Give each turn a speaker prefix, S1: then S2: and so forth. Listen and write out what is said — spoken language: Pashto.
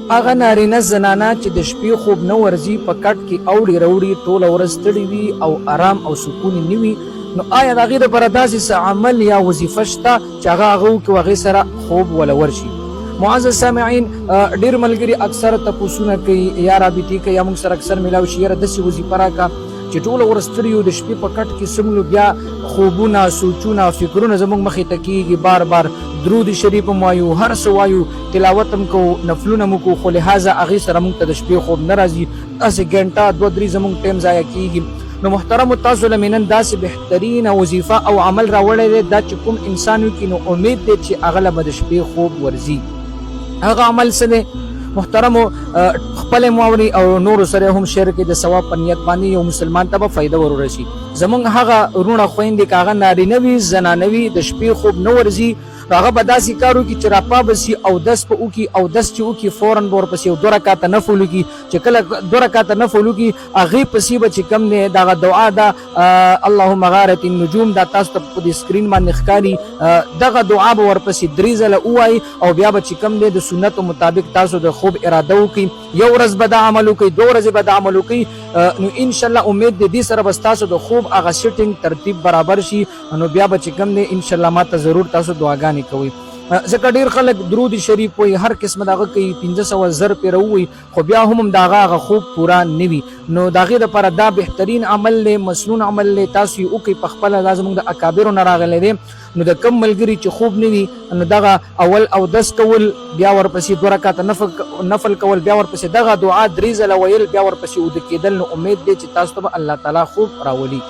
S1: هغه نارینه زنانه چې د شپې خوب نه ورځي په کټ کې اوړي روړي ټوله ورځ ستړي وي او آرام او سکون یې نه وي، نو آیا د هغې دپاره داسې څه عمل یا وظیفه شته چې هغه وکړي او هغې سره خوب وله ورشي؟ معزز سامعین، ډېر ملګري اکثر تپوسونه کوي یا رابطې کوي یا موږ سره اکثر میلاو شي، یاره داسې وظیفه راکړه چې ټوله ورځ ستړي یو، د شپې په کټ کې څومره بیا خوبونه سوچونه فکرونه زموږ مخې ته کېږي، بار بار درود شریف هم وایو، هر څه وایو، تلاوت هم کوو، نفلونه مو کوو، خو لهذا هغې سره موږ ته د شپې خوب نه راځي، داسې ګنټه 2-3 زموږ ټایم ضایع کېږي. نو محترمو، تاسو له مې نن داسې بهترینه وظیفه او عمل راوړی دی، دا چې کوم انسان وکړي نو امید دی چې هغه له به د شپې خوب ورځي. هغه عمل څه دی محترمو؟ خپل یې واورئ او نورو سره هم شیر کړئ، د ثواب په نیت باندې یو مسلمان ته به فایده ور ورسي. زموږ هغه وروڼه خویندې که هغه نارینه وي زنانه وي د شپې خوب نه ورځي، نو هغه به داسې کار وکړي چې راپابه سي، اودس به وکړي، اودس چې وکړي فوراً به ورپسې یو 2 رکعته نفل وکړي، چې کله 2 رکعته نفل وکړي هغې پسې به چې کوم دی دغه دعا ده اللهم غارت النجوم، دا تاسو ته په دې سکرین باندې ښکاري، دغه دعا به ورپسې 3 ځله ووایي او بیا به چې کوم دی د سنتو مطابق تاسو د خوب اراده وکړي. یو ورځ به دا عمل وکړي، 2 ورځې به دا عمل وکړي، نو انشاءالله امید دی دې سره به ستاسو د خوب هغه سیټینګ ترتیب برابر شي، نو بیا به چې کوم دی انشاءالله ما ته ضرور تاسو دعاګانې کوئ. ځکه ډېر خلک درود شریف وایي، هر قسمه دغه کوي، 500 زر پرې راووایي، خو بیا هم دغه هغه خوب پوره نه وي. نو د هغې دپاره دا بهترین عمل دی، مسنون عمل دی، تاسو یې وکړئ په خپله، دا زموږ د اکابرو نه راغلی دی. نو د کم ملګري چې خوب نه وي، نو دغه اول اودس کول، بیا ورپسې 2 رکعته نفل کول، بیا ورپسې دغه دعا 3 ځله ویل، بیا ورپسې اوده کېدل، نو امید دی چې تاسو ته به الله تعالی خوب راولي.